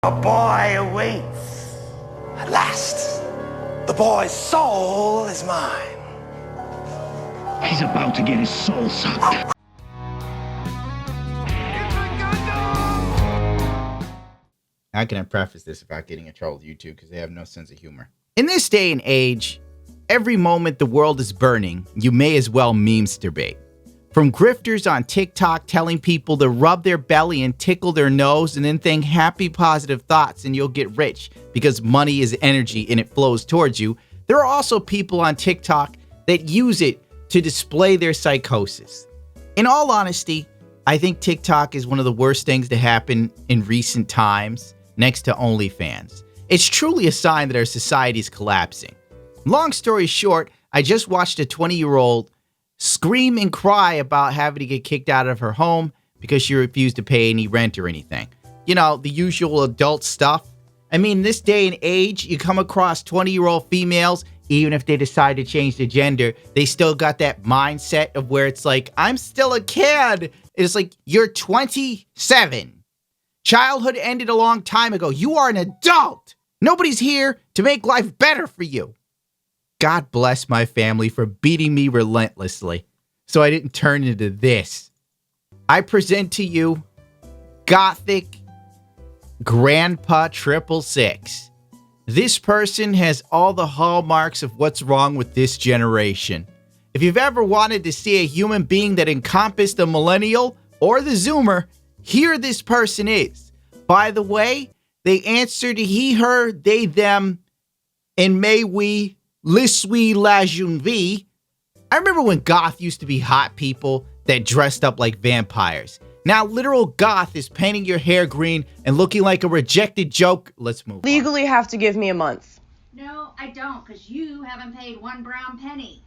A boy awaits. At last, the boy's soul is mine. He's about to get his soul sucked. How can I preface this without getting in trouble with YouTube because they have no sense of humor? In this day and age, every moment the world is burning, you may as well meme-sturbate. From grifters on TikTok telling people to rub their belly and tickle their nose and then think happy positive thoughts and you'll get rich because money is energy and it flows towards you, there are also people on TikTok that use it to display their psychosis. In all honesty, I think TikTok is one of the worst things to happen in recent times, next to OnlyFans. It's truly a sign that our society is collapsing. Long story short, I just watched a 20-year-old scream and cry about having to get kicked out of her home because she refused to pay any rent or anything. You know, the usual adult stuff. I mean, this day and age, you come across 20-year-old females, even if they decide to change their gender, they still got that mindset of where it's like, I'm still a kid. It's like, you're 27. Childhood ended a long time ago. You are an adult. Nobody's here to make life better for you. God bless my family for beating me relentlessly so I didn't turn into this. I present to you Gothic Grandpa 666. This person has all the hallmarks of what's wrong with this generation. If you've ever wanted to see a human being that encompassed the millennial or the zoomer, here this person is. By the way, they answer to he, her, they, them, and may we, le suis la jeune vie. I remember when goth used to be hot people that dressed up like vampires. Now literal goth is painting your hair green and looking like a rejected joke. Let's move Legally have to give me a month. No, I don't, because you haven't paid one brown penny.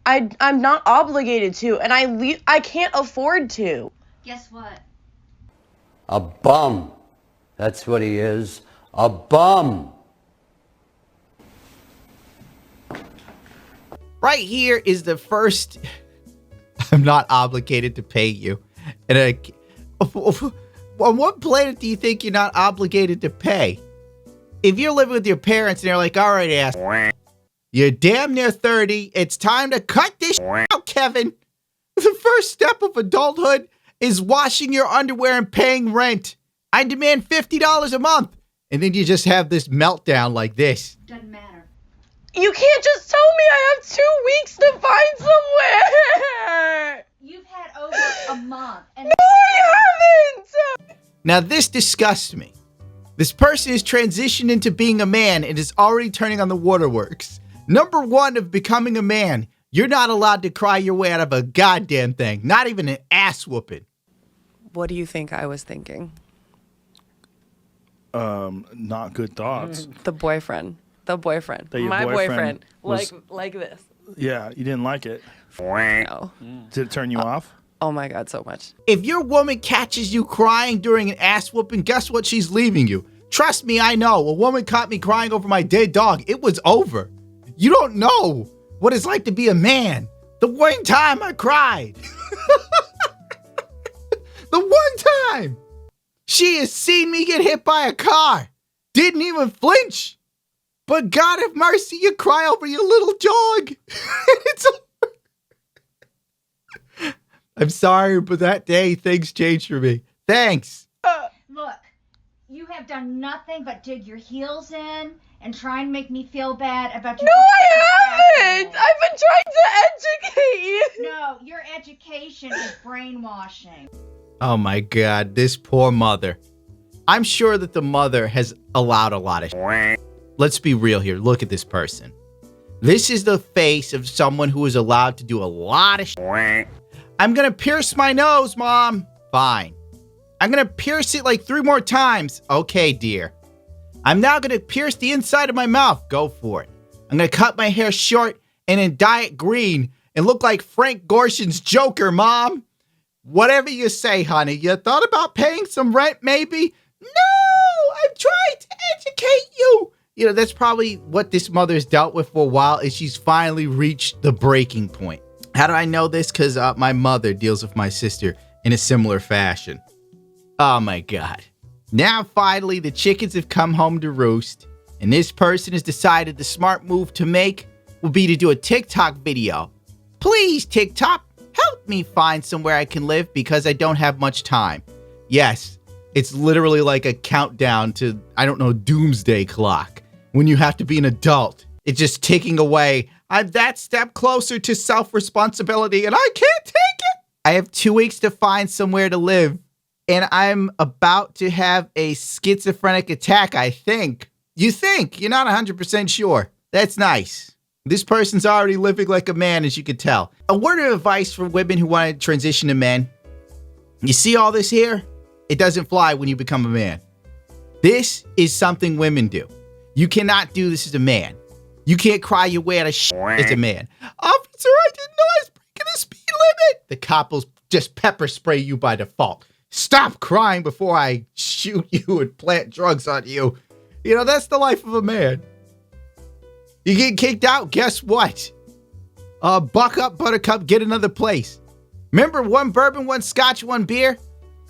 I'm not obligated to, and I can't afford to. Guess what? A bum. That's what he is. A bum. Right here is the first. I'm not obligated to pay you. And on what planet do you think you're not obligated to pay? If you're living with your parents and they're like, all right, ass, you're damn near 30. It's time to cut this out, Kevin. The first step of adulthood is washing your underwear and paying rent. I demand $50 a month. And then you just have this meltdown like this. Doesn't matter. You can't just tell me I have 2 weeks to find somewhere. You've had over a month. And No, I haven't. Now this disgusts me. This person is transitioned into being a man and is already turning on the waterworks. Number one of becoming a man, you're not allowed to cry your way out of a goddamn thing. Not even an ass whooping. What do you think I was thinking? Not good thoughts. The boyfriend. That your My boyfriend. was- Like this. Yeah, you didn't like it. No. Did it turn you off? Oh my God, so much. If your woman catches you crying during an ass whooping, guess what? She's leaving you. Trust me, I know. A woman caught me crying over my dead dog. It was over. You don't know what it's like to be a man. The one time I cried. The one time. She has seen me get hit by a car. Didn't even flinch. But God have mercy, you cry over your little dog. It's over. I'm sorry, but that day things changed for me. Thanks. look, you have done nothing but dig your heels in and try and make me feel bad about your. No, I haven't. I've been trying to educate you. No, your education is brainwashing. Oh my God, this poor mother. I'm sure that the mother has allowed a lot of shit. Let's be real here. Look at this person. This is the face of someone who is allowed to do a lot of shit. I'm gonna pierce my nose, Mom. Fine. I'm gonna pierce it like 3 more times. Okay, dear. I'm now gonna pierce the inside of my mouth. Go for it. I'm gonna cut my hair short and then dye it green and look like Frank Gorshin's Joker, Mom. Whatever you say, honey. You thought about paying some rent, maybe? No! I'm trying to educate you! You know, that's probably what this mother's dealt with for a while, is she's finally reached the breaking point. How do I know this? Because my mother deals with my sister in a similar fashion. Oh my God. Now, finally, the chickens have come home to roost, and this person has decided the smart move to make will be to do a TikTok video. Please, TikTok, help me find somewhere I can live because I don't have much time. Yes, it's literally like a countdown to, I don't know, doomsday clock. When you have to be an adult, it's just ticking away. I'm that step closer to self-responsibility, and I can't take it. I have 2 weeks to find somewhere to live, and I'm about to have a schizophrenic attack, I think. You think? You're not 100% sure. That's nice. This person's already living like a man, as you can tell. A word of advice for women who want to transition to men. You see all this here? It doesn't fly when you become a man. This is something women do. You cannot do this as a man. You can't cry your way out of shit as a man. Officer, I didn't know I was breaking the speed limit. The cop will just pepper spray you by default. Stop crying before I shoot you and plant drugs on you. You know, that's the life of a man. You get kicked out, guess what? Buck up, buttercup, get another place. Remember, one bourbon, one scotch, one beer?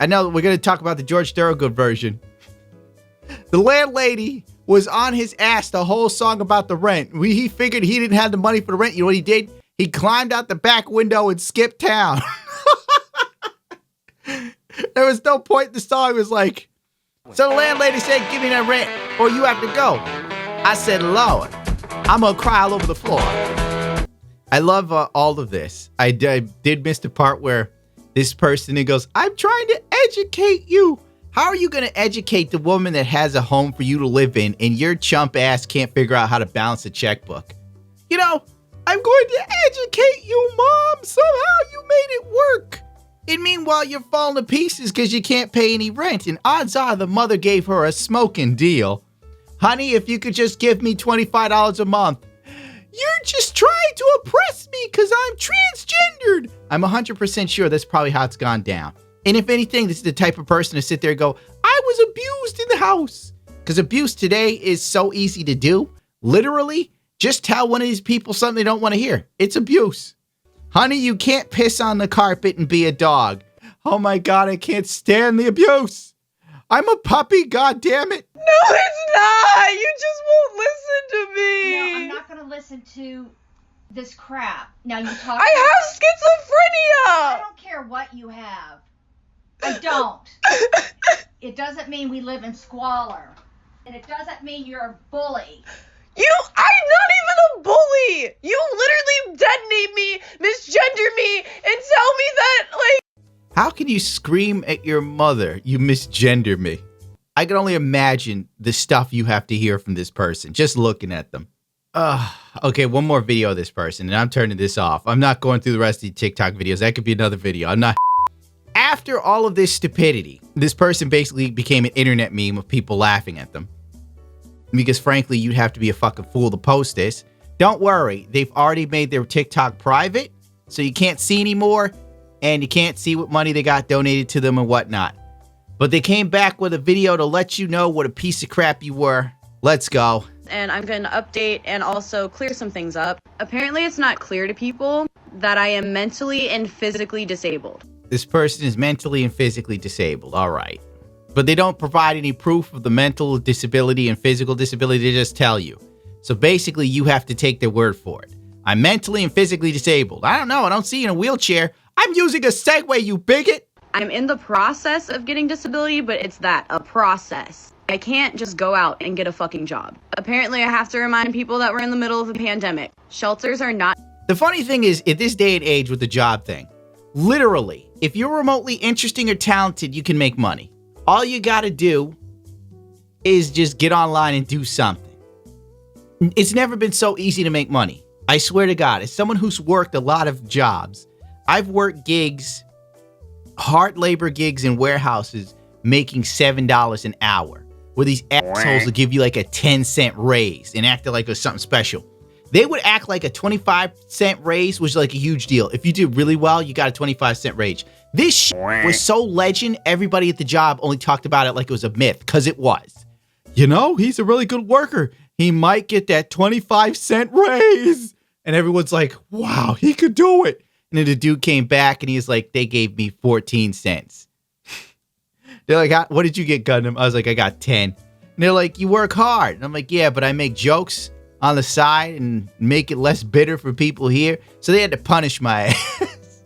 I know we're going to talk about the George Thorogood version. The landlady was on his ass the whole song about the rent. He figured he didn't have the money for the rent. You know what he did? He climbed out the back window and skipped town. There was no point in the song. It was like, so the landlady said, give me that rent or you have to go. I said, Lord, I'm going to cry all over the floor. I love all of this. I did miss the part where this person, he goes, I'm trying to educate you. How are you going to educate the woman that has a home for you to live in and your chump ass can't figure out how to balance a checkbook? You know, I'm going to educate you, Mom. Somehow you made it work. And meanwhile, you're falling to pieces because you can't pay any rent. And odds are the mother gave her a smoking deal. Honey, if you could just give me $25 a month. You're just trying to oppress me because I'm transgendered. I'm 100% sure that's probably how it's gone down. And if anything, this is the type of person to sit there and go, I was abused in the house. Because abuse today is so easy to do. Literally, just tell one of these people something they don't want to hear. It's abuse. Honey, you can't piss on the carpet and be a dog. Oh my God, I can't stand the abuse. I'm a puppy, God damn it. No, it's not. You just won't listen to me. No, I'm not going to listen to this crap. Now you talk. I have schizophrenia. I don't care what you have. I don't. It doesn't mean we live in squalor. And it doesn't mean you're a bully. I'm not even a bully. You literally detonate me, misgender me, and tell me that, like... How can you scream at your mother, you misgender me? I can only imagine the stuff you have to hear from this person, just looking at them. Okay, one more video of this person, and I'm turning this off. I'm not going through the rest of the TikTok videos. That could be another video. I'm not... After all of this stupidity, this person basically became an internet meme of people laughing at them. Because frankly, you'd have to be a fucking fool to post this. Don't worry, they've already made their TikTok private, so you can't see anymore, and you can't see what money they got donated to them and whatnot. But they came back with a video to let you know what a piece of crap you were. Let's go. And I'm going to update and also clear some things up. Apparently, it's not clear to people that I am mentally and physically disabled. This person is mentally and physically disabled. All right. But they don't provide any proof of the mental disability and physical disability. They just tell you. So basically, you have to take their word for it. I'm mentally and physically disabled. I don't know. I don't see you in a wheelchair. I'm using a Segway, you bigot. I'm in the process of getting disability, but it's a process. I can't just go out and get a fucking job. Apparently, I have to remind people that we're in the middle of a pandemic. Shelters are not... The funny thing is, at this day and age with the job thing, literally, if you're remotely interesting or talented, you can make money. All you gotta do is just get online and do something. It's never been so easy to make money. I swear to God, as someone who's worked a lot of jobs, I've worked gigs, hard labor gigs in warehouses, making $7 an hour, where these assholes will give you like a 10-cent raise and act like it was something special. They would act like a 25-cent raise was like a huge deal. If you did really well, you got a 25-cent raise. This shit was so legend, everybody at the job only talked about it like it was a myth, because it was. You know, he's a really good worker. He might get that 25-cent raise. And everyone's like, wow, he could do it. And then the dude came back and he's like, they gave me 14 cents. They're like, what did you get, Gundam? I was like, I got 10. And they're like, you work hard. And I'm like, yeah, but I make jokes on the side and make it less bitter for people here. So they had to punish my ass.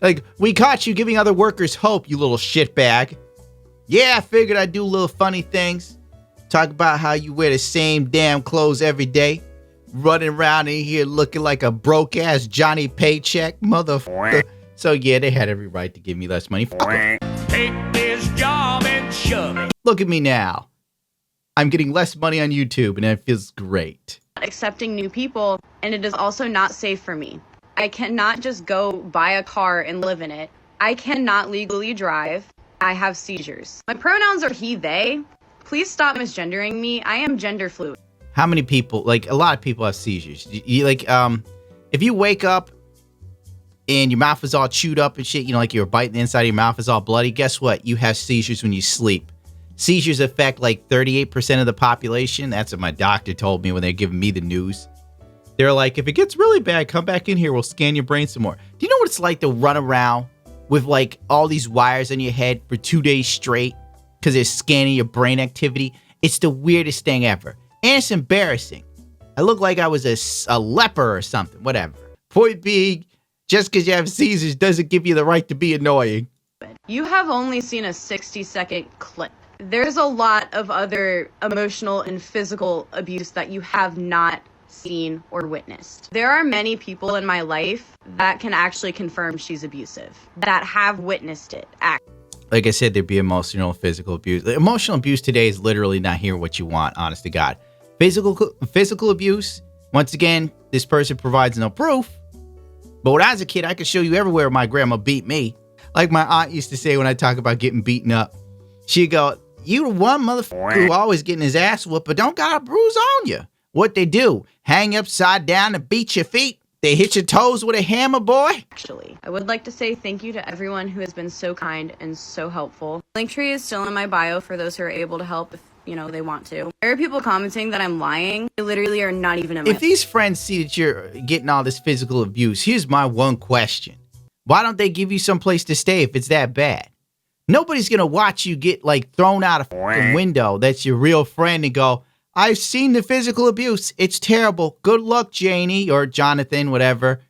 Like, we caught you giving other workers hope, you little shitbag. Yeah, I figured I'd do little funny things. Talk about how you wear the same damn clothes every day. Running around in here looking like a broke-ass Johnny Paycheck, motherfucker. So yeah, they had every right to give me less money. Take this job and shove it. Look at me now. I'm getting less money on YouTube, and it feels great. Accepting new people, and it is also not safe for me. I cannot just go buy a car and live in it. I cannot legally drive. I have seizures. My pronouns are he, they. Please stop misgendering me. I am gender fluid. How many people, like, a lot of people have seizures. If you wake up and your mouth is all chewed up and shit, you know, like you're biting the inside of your mouth is all bloody, guess what? You have seizures when you sleep. Seizures affect like 38% of the population. That's what my doctor told me when they're giving me the news. They're like, if it gets really bad, come back in here. We'll scan your brain some more. Do you know what it's like to run around with like all these wires on your head for 2 days straight because they're scanning your brain activity? It's the weirdest thing ever. And it's embarrassing. I look like I was a leper or something. Whatever. Point being, just because you have seizures doesn't give you the right to be annoying. You have only seen a 60-second clip. There's a lot of other emotional and physical abuse that you have not seen or witnessed. There are many people in my life that can actually confirm she's abusive, that have witnessed it. Like I said, there'd be emotional, physical abuse. Emotional abuse today is literally not hearing what you want, honest to God. Physical abuse, once again, this person provides no proof. But when I was a kid, I could show you everywhere my grandma beat me. Like my aunt used to say when I talk about getting beaten up. She'd go, you the one motherfucker who always getting his ass whooped, but don't got a bruise on you. What they do, hang you upside down and beat your feet. They hit your toes with a hammer, boy. Actually, I would like to say thank you to everyone who has been so kind and so helpful. Linktree is still in my bio for those who are able to help if, you know, they want to. There are people commenting that I'm lying. They literally are not even in my... If these friends see that you're getting all this physical abuse, here's my one question. Why don't they give you some place to stay if it's that bad? Nobody's going to watch you get, like, thrown out a fucking window that's your real friend and go, I've seen the physical abuse. It's terrible. Good luck, Janie or Jonathan, whatever.